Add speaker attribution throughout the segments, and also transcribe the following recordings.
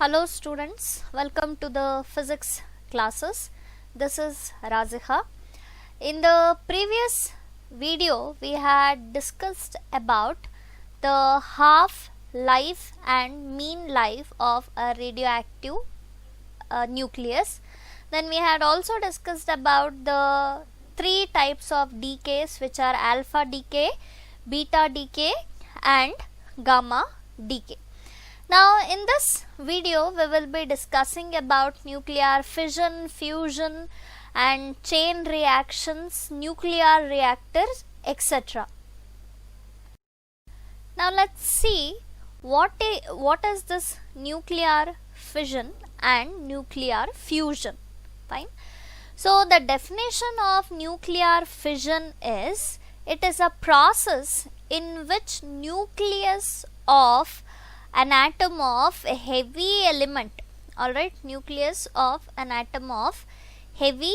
Speaker 1: Hello students, welcome to the physics classes. This is Razika. In the previous video we had discussed about the half life and mean life of a radioactive nucleus. Then we had also discussed about the three types of decays, which are alpha decay, beta decay and gamma decay. Now in this video we will be discussing about nuclear fission, fusion and chain reactions, nuclear reactors, etc. Now let's see what is this nuclear fission and nuclear fusion. Fine. So the definition of nuclear fission is, it is a process in which nucleus of an atom of a heavy element, alright, nucleus of an atom of heavy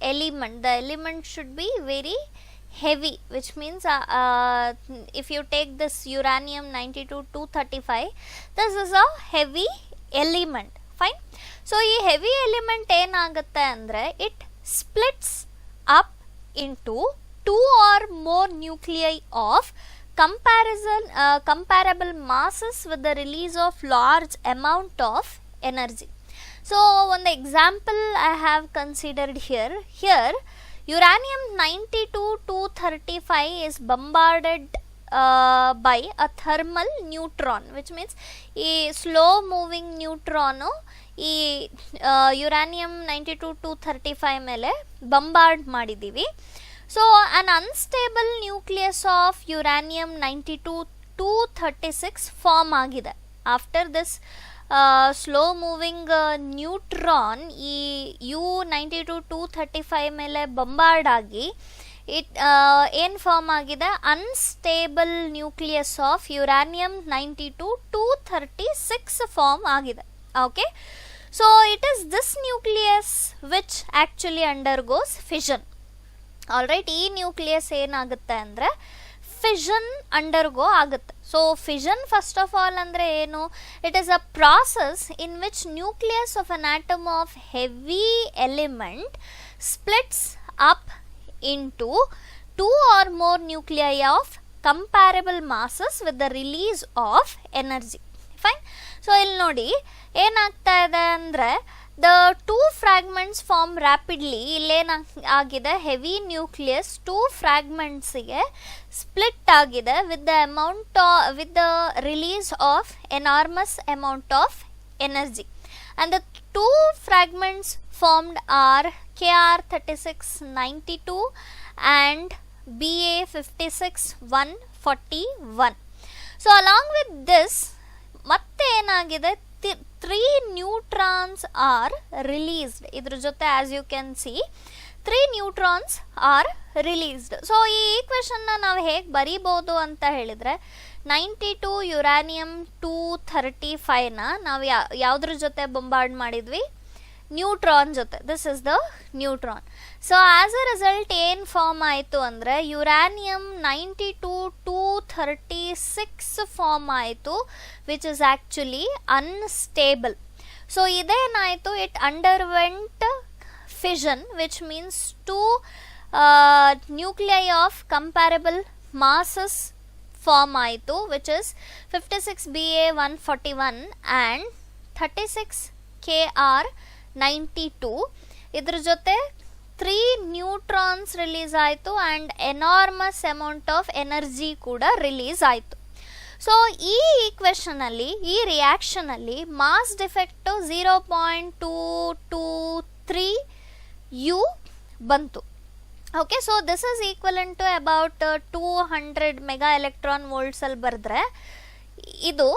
Speaker 1: element, the element should be very heavy, which means if you take this uranium 92-235, this is a heavy element. Fine. So ಈ heavy element ಏನಾಗುತ್ತೆ ಅಂದ್ರೆ it splits up into two or more nuclei of comparable masses with the release of large amount of energy. So one example I have considered here. Uranium 92-235 is bombarded by a thermal neutron, which means a slow moving neutron ಈ ಯುರಾನಿಯಂ 92-235 ಮೇಲೆ ಬಂಬಾರ್ಡ್ ಮಾಡಿದ್ದೀವಿ. So an unstable nucleus of uranium 92-236 form ಆಗಿದೆ. After this slow moving neutron ಈ U92-235 ಮೇಲೆ ಬಂಬಾರ್ಡ್ ಆಗಿ ಏನು form ಆಗಿದೆ, unstable nucleus of ಯುರಾನಿಯಂ 92-236 form ಆಗಿದೆ. Okay, so it is this nucleus which actually undergoes fission. All right, ಈ ನ್ಯೂಕ್ಲಿಯಸ್ ಏನಾಗುತ್ತೆ ಅಂದರೆ ಫಿಷನ್ ಅಂಡರ್ಗೋ ಆಗುತ್ತೆ. So fission first of all ಅಂದರೆ ಏನು? It is a process in which nucleus of an atom of heavy element splits up into two or more nuclei of comparable masses with the release of energy. Fine. So ಇಲ್ಲಿ ನೋಡಿ ಏನಾಗ್ತಾ ಇದೆ ಅಂದರೆ the two fragments form rapidly. ಇಲ್ಲೇನಾಗಿದೆ, heavy nucleus two fragmentsಗೆ split ಆಗಿದೆ with the release of enormous amount of energy, and the two fragments formed are Kr3692 and Ba56-141. So along with this ಮತ್ತೆ ಏನಾಗಿದೆ, 3 neutrons are released. ಇದ್ರ ಜೊತೆ as you can see 3 neutrons are released. So ಈ ಈಕ್ವೇಷನ್ನ ನಾವು ಹೇಗೆ ಬರೀಬೋದು ಅಂತ ಹೇಳಿದರೆ, 92 ಯುರಾನಿಯಂ 235ನ ನಾವು ಯಾವುದ್ರ ಜೊತೆ ಬೊಂಬಾರ್ಡ್ ಮಾಡಿದ್ವಿ, ನ್ಯೂಟ್ರಾನ್ ಜೊತೆ. This is the neutron. So as a result ಏನು ಫಾರ್ಮ್ ಆಯಿತು ಅಂದರೆ ಯುರಾನಿಯಂ 92-236 ಫಾರ್ಮ್ ಆಯಿತು, which is actually unstable. So ಇದೇನಾಯಿತು, it underwent fission, which means two nuclei of comparable masses form ಆಯಿತು, which is 56Ba141 and 36Kr92. ಇದ್ರ ಜೊತೆ 3 neutrons release ಆಯಿತು and enormous amount of energy ಕೂಡ release ಆಯಿತು. So ಈ ಈಕ್ವೇಷನಲ್ಲಿ, ಈ ರಿಯಾಕ್ಷನಲ್ಲಿ ಮಾಸ್ ಡಿಫೆಕ್ಟು 0.223 U ಬಂತು. Okay, so this is equivalent to about 200 mega electron volts ಅಲ್ಲಿ ಬರೆದ್ರೆ ಇದು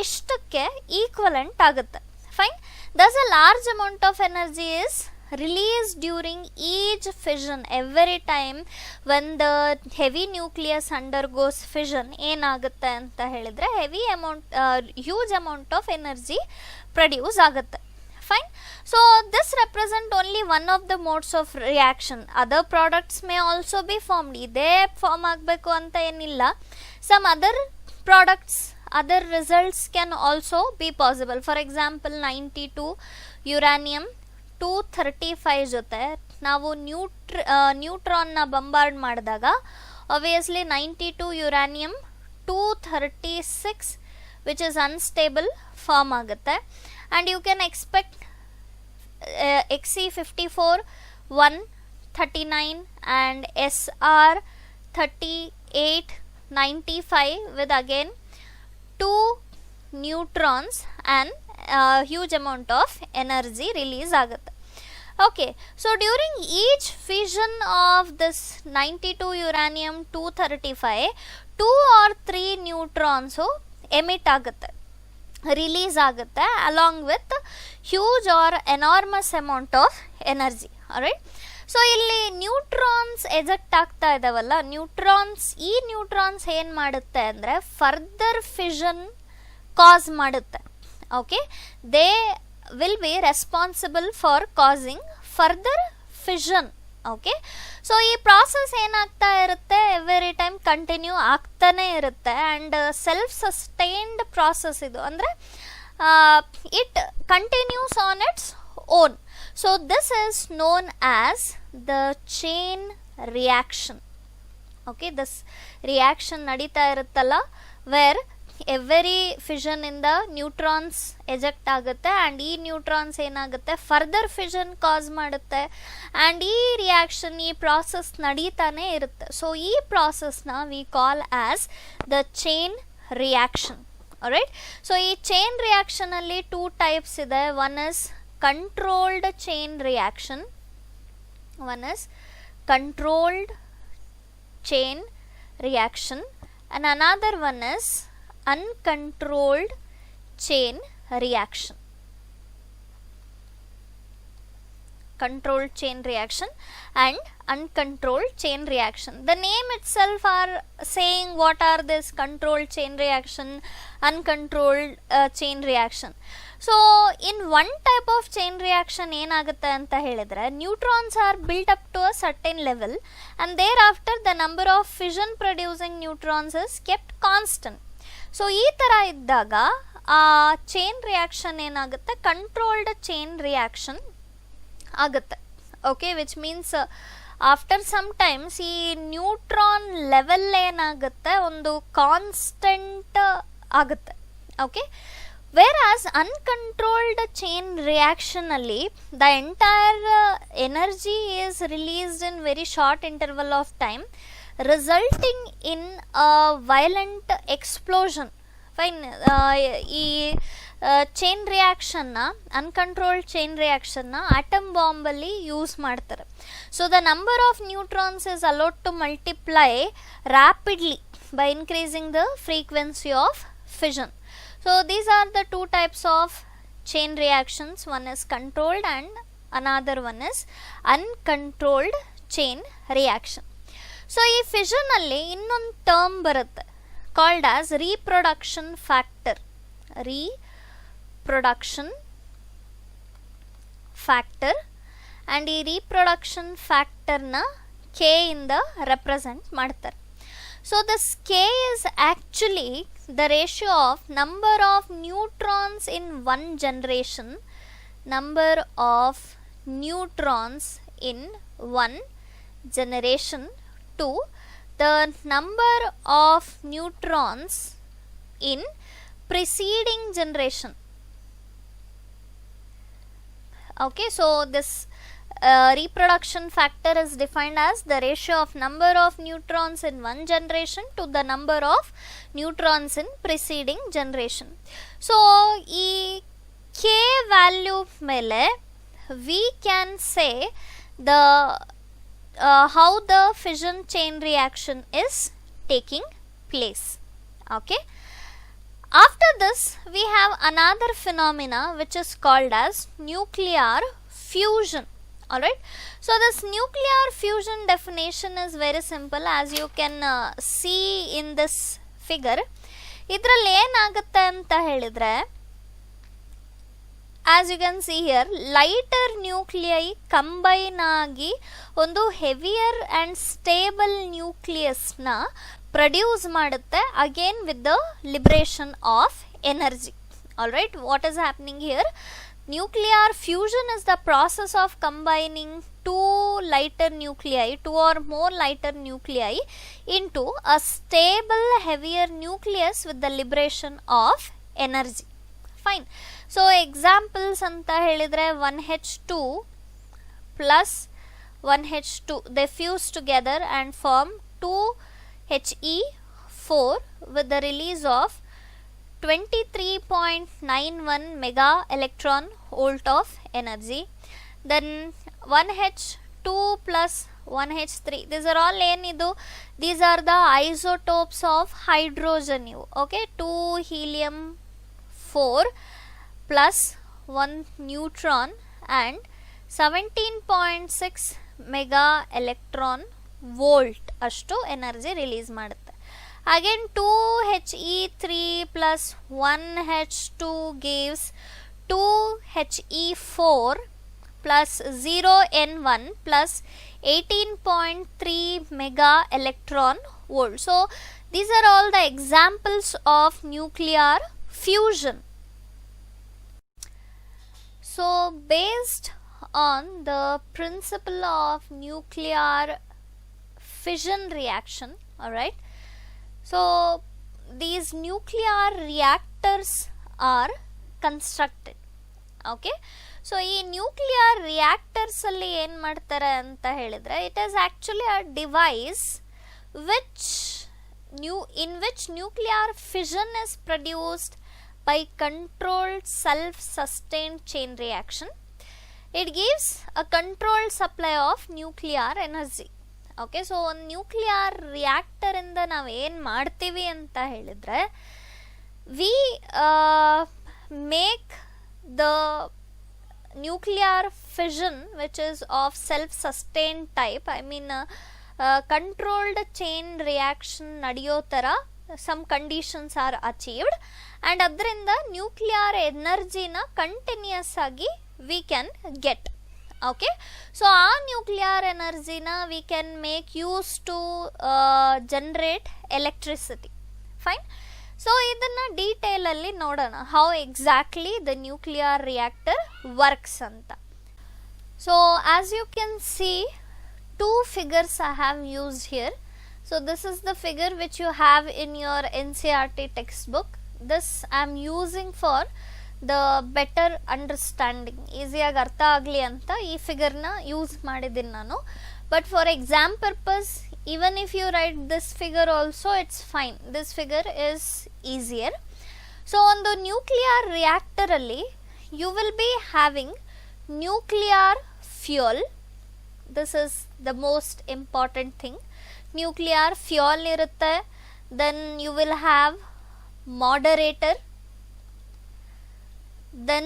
Speaker 1: ಇಷ್ಟಕ್ಕೆ ಈಕ್ವಲೆಂಟ್ ಆಗುತ್ತೆ. Fine. Thus a large amount of energy is released during each fission. Every time when the heavy nucleus undergoes fission, ಏನಾಗುತ್ತೆ ಅಂತ ಹೇಳಿದ್ರೆ huge amount of energy produce ಆಗುತ್ತೆ. Fine. So this represent only one of the modes of reaction. Other products may also be formed. ಇದೇ form ಆಗಬೇಕು ಅಂತ ಏನಿಲ್ಲ. Some other products other results can also be possible. For example, 92 uranium 235 ಜೊತೆ ನಾವು ನ್ಯೂಟ್ರಾನ್ನ ಬಂಬಾರ್ಡ್ ಮಾಡಿದಾಗ obviously 92 uranium 236 which is unstable form ಆಗುತ್ತೆ. and you can expect Xe54 139 and Sr 3895 with again 2 neutrons and huge amount of energy release ಆಗುತ್ತೆ. Okay, so during each fission of this 92 uranium 235 2 or 3 neutrons emit ಆಗುತ್ತೆ, release ಆಗುತ್ತೆ along with huge or enormous amount of energy. alright, so ಇಲ್ಲಿ neutrons eject ಆಗ್ತಾ ಇದಾವಲ್ಲ, ಈ neutrons ಏನು ಮಾಡುತ್ತೆ ಅಂದರೆ ಫರ್ದರ್ ಫಿಷನ್ ಕಾಸ್ ಮಾಡುತ್ತೆ. Okay, they will be responsible for causing further fission. Okay, so ಈ ಪ್ರಾಸೆಸ್ ಏನಾಗ್ತಾ ಇರುತ್ತೆ, ಎವ್ರಿ ಟೈಮ್ ಕಂಟಿನ್ಯೂ ಆಗ್ತಾನೆ ಇರುತ್ತೆ ಆ್ಯಂಡ್ ಸೆಲ್ಫ್ ಸಸ್ಟೈನ್ಡ್ ಪ್ರಾಸೆಸ್ ಇದು, ಅಂದರೆ it continues on its own. So this is known as the chain reaction. Okay, this reaction nadita iruttalla where every fission inda neutrons eject agutte and ee neutrons enagutte further fission cause madutte and ee reaction ee process naditane irutte. So ee process na we call as the chain reaction. Alright, so ee chain reaction alli two types ide. One is controlled chain reaction, and another one is uncontrolled chain reaction. Controlled chain reaction and uncontrolled chain reaction. The name itself are saying what are this controlled chain reaction, uncontrolled chain reaction. So in one type of chain reaction ಏನಾಗುತ್ತೆ ಅಂತ ಹೇಳಿದ್ರೆ, neutrons are built up to a certain level and thereafter the number of fission producing neutrons is kept constant. So ಈ ಥರ ಇದ್ದಾಗ ಆ chain reaction ಏನಾಗುತ್ತೆ, controlled chain reaction ಆಗುತ್ತೆ. Okay, which means after some times ಈ neutron level ಏನಾಗುತ್ತೆ, ಒಂದು constant ಆಗುತ್ತೆ. Okay, whereas uncontrolled chain reaction alli the entire energy is released in very short interval of time, resulting in a violent explosion. Fine, ee chain reaction na uncontrolled chain reaction na atom bomb alli use ಮಾಡ್ತಾರೆ. So the number of neutrons is allowed to multiply rapidly by increasing the frequency of fission. So these are the two types of chain reactions. One is controlled and another one is uncontrolled chain reaction. So ee fission alli innond term barutte called as reproduction factor. Reproduction factor, and ee reproduction factor na K inda represent ಮಾಡ್ತಾರೆ. So this K is actually the ratio of number of neutrons in one generation, number of neutrons in one generation to the number of neutrons in preceding generation. Okay, so this reproduction factor is defined as the ratio of number of neutrons in one generation to the number of neutrons in preceding generation. So ee K value mele we can say the how the fission chain reaction is taking place. Okay, after this we have another phenomena which is called as nuclear fusion. Alright, so this nuclear fusion definition is very simple, as you can see in this figure. ಇದರಲ್ಲಿ ಏನಾಗುತ್ತೆ ಅಂತ ಹೇಳಿದ್ರೆ, as you can see here, lighter nuclei combine ಆಗಿ ಒಂದು heavier and stable nucleus ನ produce ಮಾಡುತ್ತೆ again with the liberation of energy. All right, what is happening here? Nuclear fusion is the process of combining two or more lighter nuclei into a stable heavier nucleus with the liberation of energy. Fine. So examples anta helidre 1H2 plus 1H2, they fuse together and form 2He4 with the release of 23.91 mega electron volt of energy. Then 1H2 plus 1H3, these are all these are the isotopes of hydrogen. Okay, 2 helium 4 plus 1 neutron and 17.6 mega electron volt ashtu energy release ಮಾಡುತ್ತೆ. Again 2He3 plus 1H2 gives 2He4 plus 0N1 plus 18.3 mega electron volt. So these are all the examples of nuclear fusion. So based on the principle of nuclear fission reaction, alright, so these nuclear reactors are constructed. Okay, so ಈ nuclear reactors ಅಲ್ಲಿ ಏನು ಮಾಡ್ತಾರೆ ಅಂತ ಹೇಳಿದ್ರೆ, it is actually a device in which nuclear fission is produced by controlled self-sustained chain reaction. It gives a controlled supply of nuclear energy. Okay, so ಒಂದು nuclear ರಿಯಾಕ್ಟರಿಂದ ನಾವು ಏನು ಮಾಡ್ತೀವಿ ಅಂತ ಹೇಳಿದರೆ, we make the nuclear fission which is of self sustain type. I mean controlled chain reaction ನಡೆಯೋ ಥರ some conditions are achieved and ಅದರಿಂದ ನ್ಯೂಕ್ಲಿಯರ್ ಎನರ್ಜಿನ ಕಂಟಿನ್ಯೂಸ್ ಆಗಿ we can get. Okay, so our nuclear energy na we can make use to generate electricity. Fine. So idanna detail alli nodana how exactly the nuclear reactor works anta. So as you can see, two figures I have used here. So this is the figure which you have in your NCERT textbook. This I am using for the better understanding, ಈಸಿಯಾಗಿ ಅರ್ಥ ಆಗಲಿ ಅಂತ ಈ ಫಿಗರ್ನ use ಮಾಡಿದ್ದೀನಿ ನಾನು. But for exam purpose, even if you write this figure also it's fine. This figure is easier. So ಒಂದು nuclear ರಿಯಾಕ್ಟರಲ್ಲಿ you will be having nuclear fuel. This is the most important thing. Nuclear fuel ಇರುತ್ತೆ. Then you will have moderator, then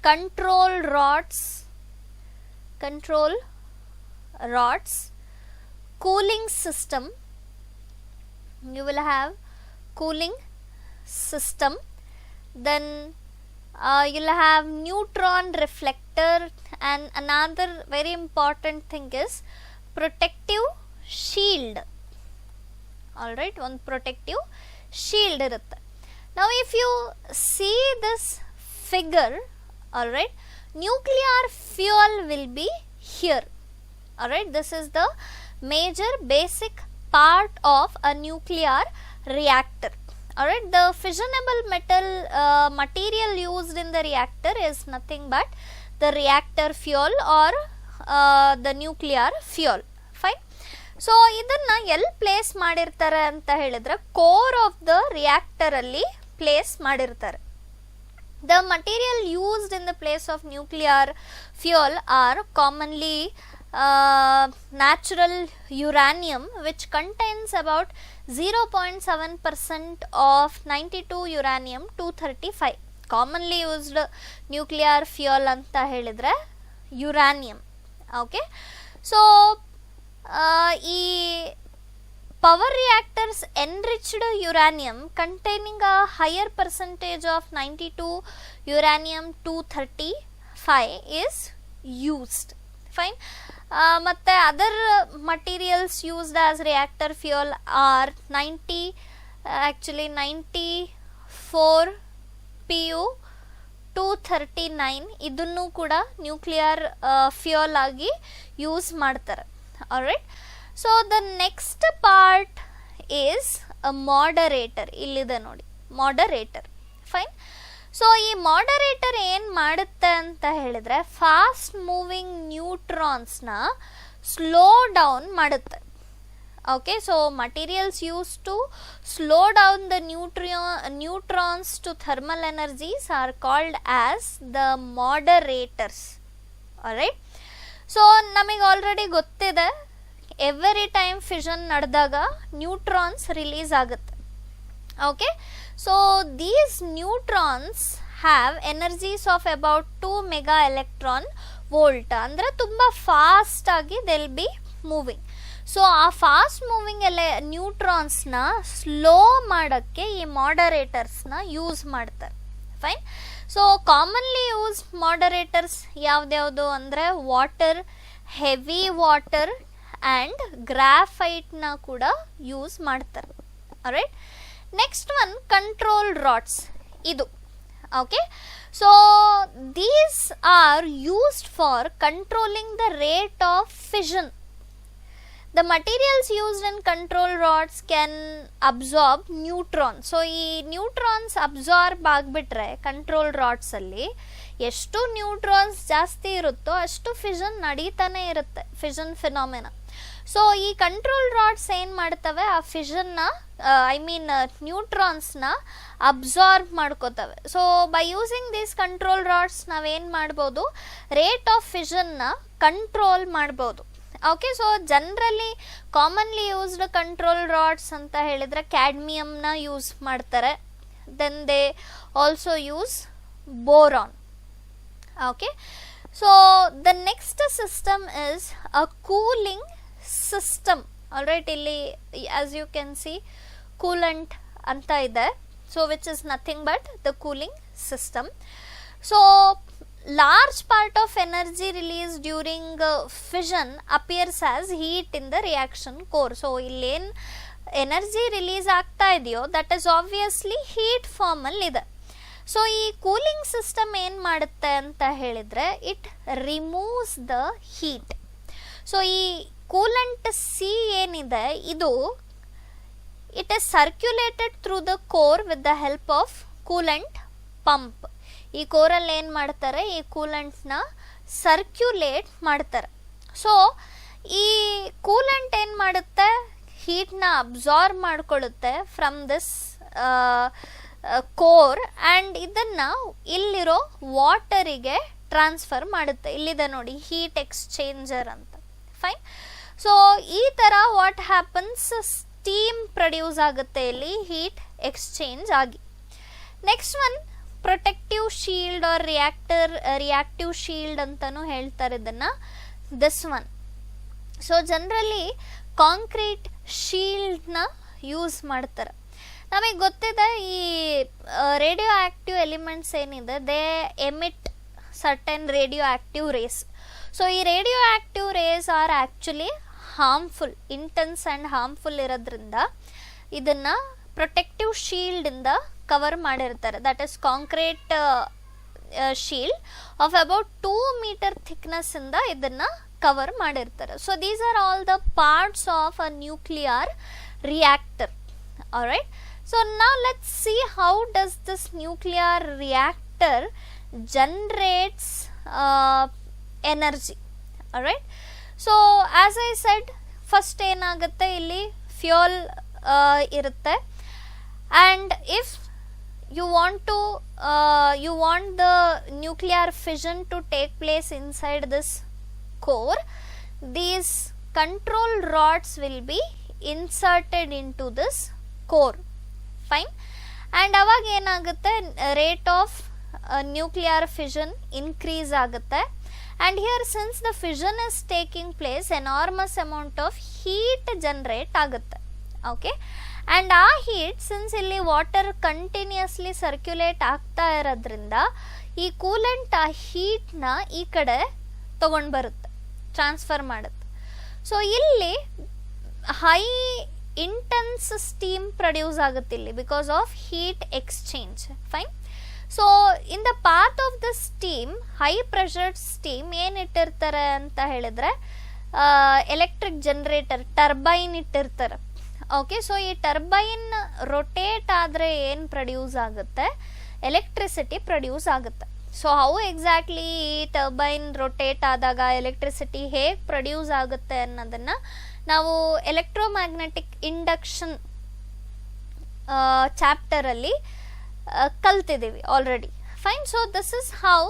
Speaker 1: control rods, cooling system, you will have cooling system, then you'll have neutron reflector, and another very important thing is protective shield. All right, one protective shield irutte. Now if you see this figure, all right, nuclear fuel will be here. All right, this is the major basic part of a nuclear reactor. All right, the fissionable material used in the reactor is nothing but the reactor fuel or the nuclear fuel. Fine. So ಇದನ್ನ ಎಲ್ಲಿ place ಮಾಡಿರ್ತಾರೆ ಅಂತ ಹೇಳಿದ್ರೆ, core of the reactor ಅಲ್ಲಿ place ಮಾಡಿರ್ತಾರೆ. The material used in the place of nuclear fuel are commonly natural uranium, which contains about 0.7% of 92 uranium 235. Commonly used nuclear fuel anta helidre uranium. Okay, so ee power reactors enriched uranium containing a higher percentage of 92 uranium 235 is used. Fine. ಮತ್ತು other materials used as reactor fuel are 94 PU 239. ಇದನ್ನು ಕೂಡ nuclear fuel ಆಗಿ use ಮಾಡ್ತಾರೆ. Alright, so the next part is a moderator. ಇಲ್ಲಿದೆ ನೋಡಿ moderator. Fine. So ಈ moderator ಏನು ಮಾಡುತ್ತೆ ಅಂತ ಹೇಳಿದ್ರೆ ಫಾಸ್ಟ್ ಮೂವಿಂಗ್ ನ್ಯೂಟ್ರಾನ್ಸ್ನ ಸ್ಲೋ ಡೌನ್ ಮಾಡುತ್ತೆ. Okay, so materials use to slow down the neutrons to thermal energies are called as the moderators. Alright, so ನಮಗೆ ಆಲ್ರೆಡಿ ಗೊತ್ತಿದೆ ಎವ್ರಿ ಟೈಮ್ ಫಿಷನ್ ನಡೆದಾಗ ನ್ಯೂಟ್ರಾನ್ಸ್ ರಿಲೀಸ್ ಆಗುತ್ತೆ. Okay, so these neutrons have energies of about 2 mega electron volt. ಅಂದರೆ ತುಂಬ fast ಆಗಿ they'll be moving. So ಆ fast moving ನ್ಯೂಟ್ರಾನ್ಸ್ನ slow ಮಾಡೋಕ್ಕೆ ಈ ಮಾಡರೇಟರ್ಸ್ನ ಯೂಸ್ ಮಾಡ್ತಾರೆ. Fine. So commonly use moderators ಯಾವ್ದ್ಯಾವುದು ಅಂದರೆ ವಾಟರ್, ಹೆವಿ ವಾಟರ್ ಆ್ಯಂಡ್ ಗ್ರಾಫೈಟ್ನ ಕೂಡ ಯೂಸ್ ಮಾಡ್ತಾರೆ. Right. Next one control rods. ಇದು okay, so these are used for controlling the rate of fission. The materials used in control rods can absorb neutrons. So ಈ neutrons absorb ಆಗಿಬಿಟ್ರೆ control ರಾಡ್ಸಲ್ಲಿ ಎಷ್ಟು neutrons ಜಾಸ್ತಿ ಇರುತ್ತೋ ಅಷ್ಟು fission ನಡೀತಾನೆ ಇರುತ್ತೆ, ಫಿಷನ್ ಫಿನಾಮಿನ. ಸೊ ಈ ಕಂಟ್ರೋಲ್ ರಾಡ್ಸ್ ಏನು ಮಾಡ್ತವೆ, ಆ ಫಿಷನ್ನ ನ್ಯೂಟ್ರಾನ್ಸ್ನ ಅಬ್ಸಾರ್ಬ್ ಮಾಡ್ಕೋತವೆ. So by using these control rods ನಾವೇನು ಮಾಡ್ಬೋದು, ರೇಟ್ ಆಫ್ ಫಿಷನ್ನ ಕಂಟ್ರೋಲ್ ಮಾಡ್ಬೋದು. Okay, so generally commonly used control rods ಅಂತ ಹೇಳಿದರೆ ಕ್ಯಾಡ್ಮಿಯಮ್ನ ಯೂಸ್ ಮಾಡ್ತಾರೆ. Then they also use boron. Okay, so the next system is a cooling system. Alright, ಇಲ್ಲಿ as you can see coolant ಅಂತ ಇದೆ. So which is nothing but the cooling system. So large part of energy released during fission appears as heat in the reaction core. So illen energy release ಆಗ್ತಾ ಇದೆಯೋ that is obviously heat form ಅಲ್ಲಿ ಇದೆ. So ಈ cooling system ಏನು ಮಾಡುತ್ತೆ ಅಂತ ಹೇಳಿದ್ರೆ it removes the heat. So ಈ ಕೂಲೆಂಟ್ ಸಿ ಏನಿದೆ ಇದು it is circulated through the core with the help of coolant pump. ಈ ಕೋರಲ್ಲಿ ಏನು ಮಾಡ್ತಾರೆ, ಈ ಕೂಲೆಂಟ್ನ ಸರ್ಕ್ಯುಲೇಟ್ ಮಾಡ್ತಾರೆ. ಸೊ ಈ ಕೂಲೆಂಟ್ ಏನು ಮಾಡುತ್ತೆ, ಹೀಟ್ನ ಅಬ್ಸಾರ್ಬ್ ಮಾಡ್ಕೊಳ್ಳುತ್ತೆ ಫ್ರಮ್ ದಿಸ್ ಕೋರ್ ಆ್ಯಂಡ್ ಇದನ್ನು ಇಲ್ಲಿರೋ ವಾಟರಿಗೆ ಟ್ರಾನ್ಸ್ಫರ್ ಮಾಡುತ್ತೆ. ಇಲ್ಲಿದೆ ನೋಡಿ ಹೀಟ್ ಎಕ್ಸ್ಚೇಂಜರ್ ಅಂತ. ಫೈನ್. ಸೊ ಈ ಥರ ವಾಟ್ ಹ್ಯಾಪನ್ಸ್, ಸ್ಟೀಮ್ ಪ್ರೊಡ್ಯೂಸ್ ಆಗುತ್ತೆ ಇಲ್ಲಿ ಹೀಟ್ ಎಕ್ಸ್ಚೇಂಜ್ ಆಗಿ. Next one protective shield or reactive shield ಅಂತಲೂ ಹೇಳ್ತಾರೆ ಇದನ್ನು. This one, so generally concrete ಶೀಲ್ಡ್ನ ಯೂಸ್ ಮಾಡ್ತಾರೆ. ನಮಗೆ ಗೊತ್ತಿದೆ ಈ ರೇಡಿಯೋ ಆ್ಯಕ್ಟಿವ್ ಎಲಿಮೆಂಟ್ಸ್ ಏನಿದೆ they emit certain radioactive rays. So ಈ radioactive rays are actually harmful, intense and harmful ಇರೋದ್ರಿಂದ ಇದನ್ನು ಪ್ರೊಟೆಕ್ಟಿವ್ ಶೀಲ್ಡಿಂದ ಕವರ್ ಮಾಡಿರ್ತಾರೆ. That is concrete shield of about 2 metre thickness ಇಂದ ಇದನ್ನ ಕವರ್ ಮಾಡಿರ್ತಾರೆ. So these are all the parts of a nuclear reactor. All right, so now let's see how does this nuclear reactor generates energy. All right, so as I said first ಏನಾಗುತ್ತೆ, ಇಲ್ಲಿ fuel ಇರುತ್ತೆ and if you want the nuclear fission to take place inside this core, these control rods will be inserted into this core. Fine. And avag enagutte, rate of nuclear fission increase agutte. And here since the fission is taking place, enormous amount of heat generate agutte. Okay, and ಆ heat since ಇಲ್ಲಿ water continuously circulate ಆಗ್ತಾ ಇರೋದ್ರಿಂದ ಈ coolant ಆ ಹೀಟ್ನ ಈ ಕಡೆ ತೊಗೊಂಡು ಬರುತ್ತೆ. ಟ್ರಾನ್ಸ್ಫರ್ ಮಾಡುತ್ತೆ. ಸೊ ಇಲ್ಲಿ ಹೈ ಇಂಟೆನ್ಸ್ ಸ್ಟೀಮ್ ಪ್ರೊಡ್ಯೂಸ್ ಆಗುತ್ತೆ ಇಲ್ಲಿ because of heat exchange. Fine. So in the path of the steam, high pressured steam ಏನು ಇಟ್ಟಿರ್ತಾರೆ ಅಂತ ಹೇಳಿದ್ರೆ ಎಲೆಕ್ಟ್ರಿಕ್ ಜನರೇಟರ್, ಟರ್ಬೈನ್ ಇಟ್ಟಿರ್ತಾರೆ. ಓಕೆ, ಸೊ ಈ ಟರ್ಬೈನ್ ರೊಟೇಟ್ ಆದರೆ ಏನು ಪ್ರೊಡ್ಯೂಸ್ ಆಗುತ್ತೆ, ಎಲೆಕ್ಟ್ರಿಸಿಟಿ ಪ್ರೊಡ್ಯೂಸ್ ಆಗುತ್ತೆ. ಸೊ ಹೌ ಎಕ್ಸಾಕ್ಟ್ಲಿ ಈ ಟರ್ಬೈನ್ ರೊಟೇಟ್ ಆದಾಗ ಎಲೆಕ್ಟ್ರಿಸಿಟಿ ಹೇಗೆ ಪ್ರೊಡ್ಯೂಸ್ ಆಗುತ್ತೆ ಅನ್ನೋದನ್ನು ನಾವು ಎಲೆಕ್ಟ್ರೋಮ್ಯಾಗ್ನೆಟಿಕ್ ಇಂಡಕ್ಷನ್ ಚಾಪ್ಟರಲ್ಲಿ ಕಲ್ತಿದ್ದೀವಿ already. Fine. So this is how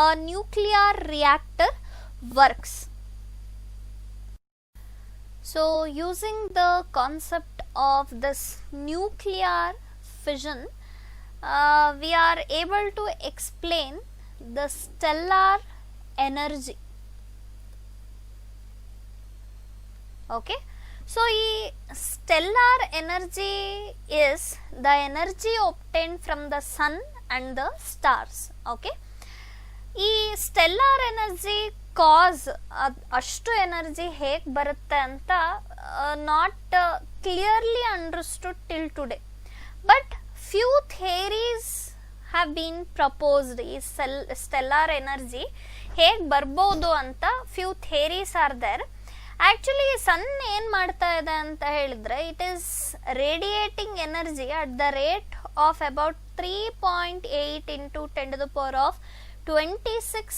Speaker 1: a nuclear reactor works. So using the concept of this nuclear fission, we are able to explain the stellar energy. Okay, so stellar energy is the energy obtained from the sun and the stars. Okay, ಈ stellar energy ಕಾಸ್ ಅಷ್ಟು energy ಹೇಗೆ ಬರುತ್ತೆ ಅಂತ not clearly understood till today, but few theories have been proposed. ಈ stellar energy ಹೇಗೆ ಬರ್ಬೋದು ಅಂತ few theories are there. Actually sun ಏನು ಮಾಡ್ತಾ ಇದೆ ಅಂತ ಹೇಳಿದರೆ, it is radiating energy at the rate of about 3.8 into 10⁻26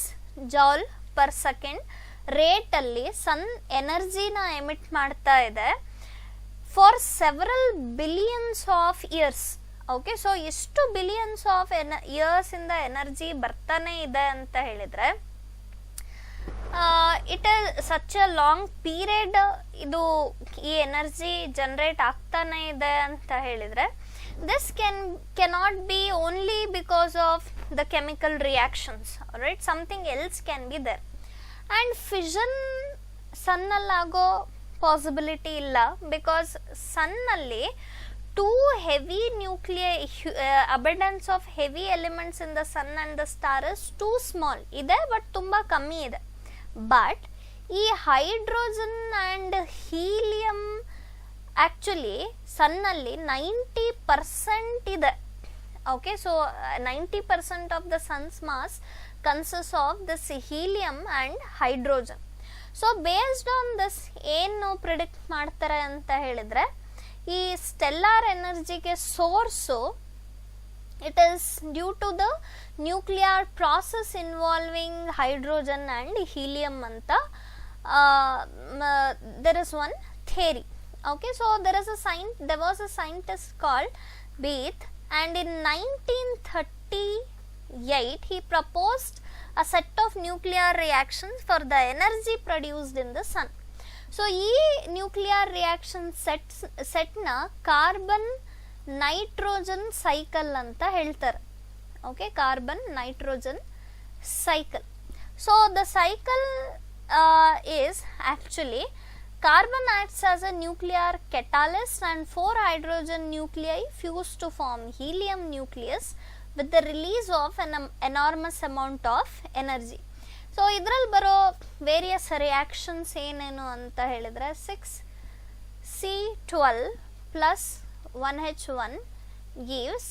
Speaker 1: joule per second ರೇಟಲ್ಲಿ ಸನ್ ಎನರ್ಜಿನ ಎಮಿಟ್ ಮಾಡ್ತಾ ಇದೆ for several billions of years. Okay, so ಎಷ್ಟು ಬಿಲಿಯನ್ಸ್ ಆಫ್ ಇಯರ್ಸ್ ಇಂದ ಎನರ್ಜಿ ಬರ್ತಾನೆ ಇದೆ ಅಂತ ಹೇಳಿದ್ರೆ, it is such a long period ಇದು ಈ ಎನರ್ಜಿ ಜನರೇಟ್ ಆಗ್ತಾನೆ ಇದೆ ಅಂತ ಹೇಳಿದ್ರೆ, this cannot be only because of the chemical reactions, right? Something else can be there. And fission sun allago possibility illa, because sun alli too heavy nuclei, abundance of heavy elements in the sun and the star is too small ide, but tumba kammi ide. But ee hydrogen and helium actually ಸನ್ನಲ್ಲಿ 90% ಇದೆ. Okay, so 90% of the sun's mass consist of this helium and hydrogen. So based on this ಏನು predict ಮಾಡ್ತಾರೆ ಅಂತ ಹೇಳಿದರೆ, ಈ stellar ಎನರ್ಜಿಗೆ source it is due to the nuclear process involving hydrogen and helium ಅಂತ there is one theory. Okay, so there was a scientist called Beith, and in 1938 he proposed a set of nuclear reactions for the energy produced in the sun. So ee nuclear reaction set na carbon nitrogen cycle anta heltare. Okay, carbon nitrogen cycle. So the cycle is actually carbon acts as a nuclear catalyst and 4 hydrogen nuclei fuse to form helium nucleus with the release of an enormous amount of energy. So idರಲ್ಲಿ ಬರೋ various reactions ಏನೇನು ಅಂತ ಹೇಳಿದರೆ, 6C12 plus 1H1 gives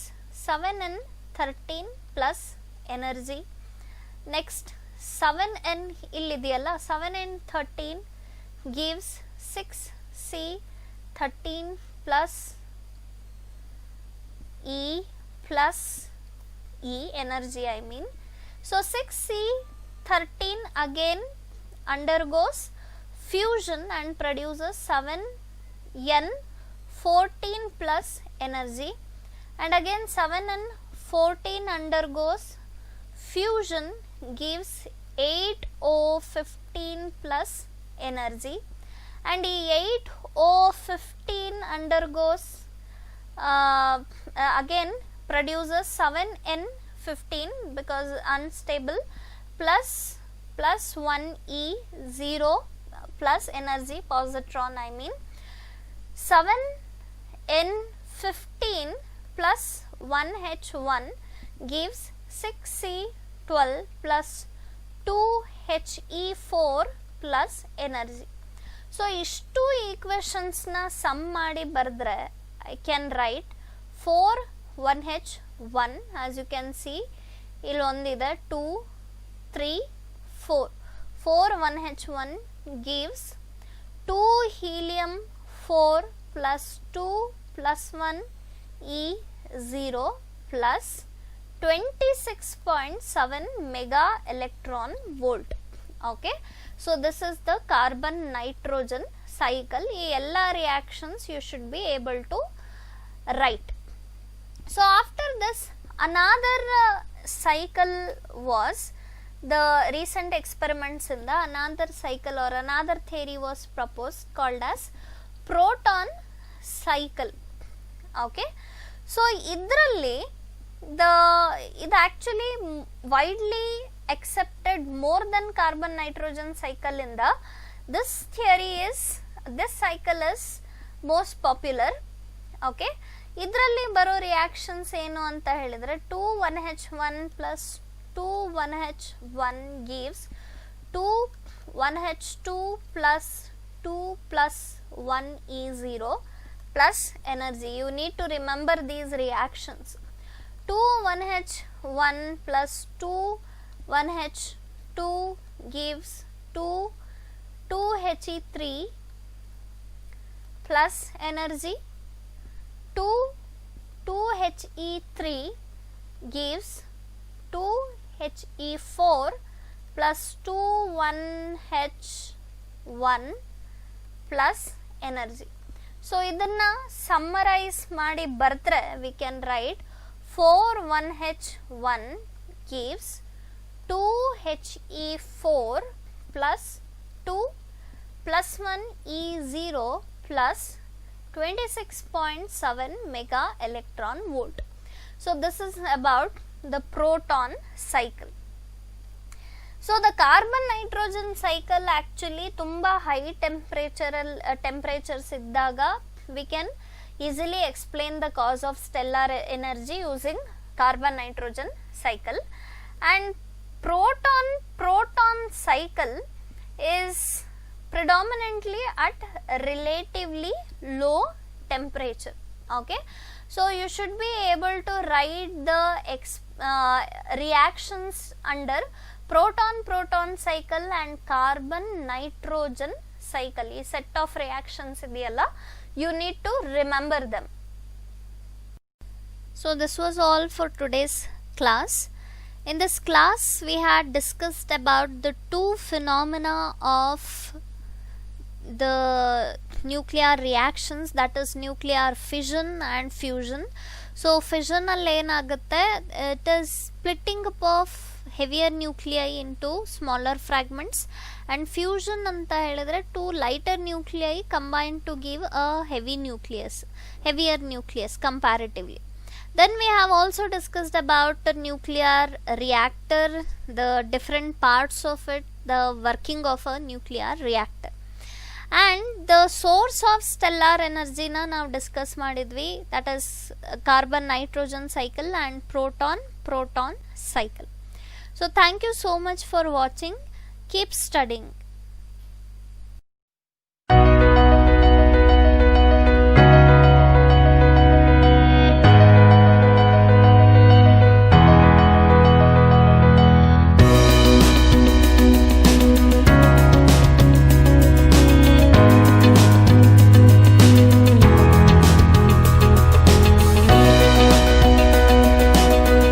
Speaker 1: 7N13 plus energy. Next 7N ಇಲ್ಲಿದೆಯಲ್ಲ, 7N13 gives 6C13 plus E energy I mean. So 6C13 again undergoes fusion and produces 7N14 plus energy, and again 7N14 undergoes fusion, gives 8O15 plus energy, and 8O15 undergoes again produces 7N15 because unstable plus 1E0 plus energy, positron I mean. 7N15 plus 1H1 gives 6C12 plus 2He4 plus energy. So ಇಷ್ಟು ಈಕ್ವೇಷನ್ಸ್ನ sum ಮಾಡಿ ಬರೆದ್ರೆ I can write 4 1H1 as you can see ಇಲ್ಲಿ ಒಂದಿದೆ 2 3 4 4 1H1 gives 2 helium 4 plus 2 plus 1 E0 plus 26.7 mega electron volt. Okay, so this is the carbon nitrogen cycle. ಈ ಎಲ್ಲ reactions you should be able to write. So after this another cycle was the recent experiments in the another cycle or another theory was proposed called as proton cycle. Okay, so idralli ಇದು actually widely accepted more than carbon nitrogen cycle in the this cycle is most popular. Okay, ಇದರಲ್ಲಿ ಬರೋ reactions ಏನು ಅಂತ ಹೇಳಿದ್ರೆ 2 1H1 plus 2 1H1 gives 2 1H2 plus 2 plus 1 E0 plus energy. You need to remember these reactions. 2 1H1 plus 2 1H2 gives 2 He3 plus energy. 2 He3 gives 2 He4 plus 2 1H1 plus energy. So ಇದನ್ನ summarise ಮಾಡಿ ಬರೆದ್ರೆ we can write 4 1H1 gives 2 He4 plus 2 plus 1 E0 plus 26.7 mega electron volt. So this is about the proton cycle. So the carbon nitrogen cycle actually tumba high temperatures iddaga we can easily explain the cause of stellar energy using carbon nitrogen cycle. And proton cycle is predominantly at relatively low temperature. Okay, so you should be able to write the reactions under proton cycle and carbon nitrogen cycle. Ee set of reactions idiyalla, you need to remember them. So this was all for today's class. In this class we had discussed about the two phenomena of the nuclear reactions, that is nuclear fission and fusion. So fission alli enagutte, it is splitting up of heavier nuclei into smaller fragments, and fusion anta helidre two lighter nuclei combined to give a heavier nucleus comparatively. Then we have also discussed about the nuclear reactor, the different parts of it, the working of a nuclear reactor. And the source of stellar energy na now discuss madidvi, that is carbon nitrogen cycle and proton cycle. So thank you so much for watching. Keep studying.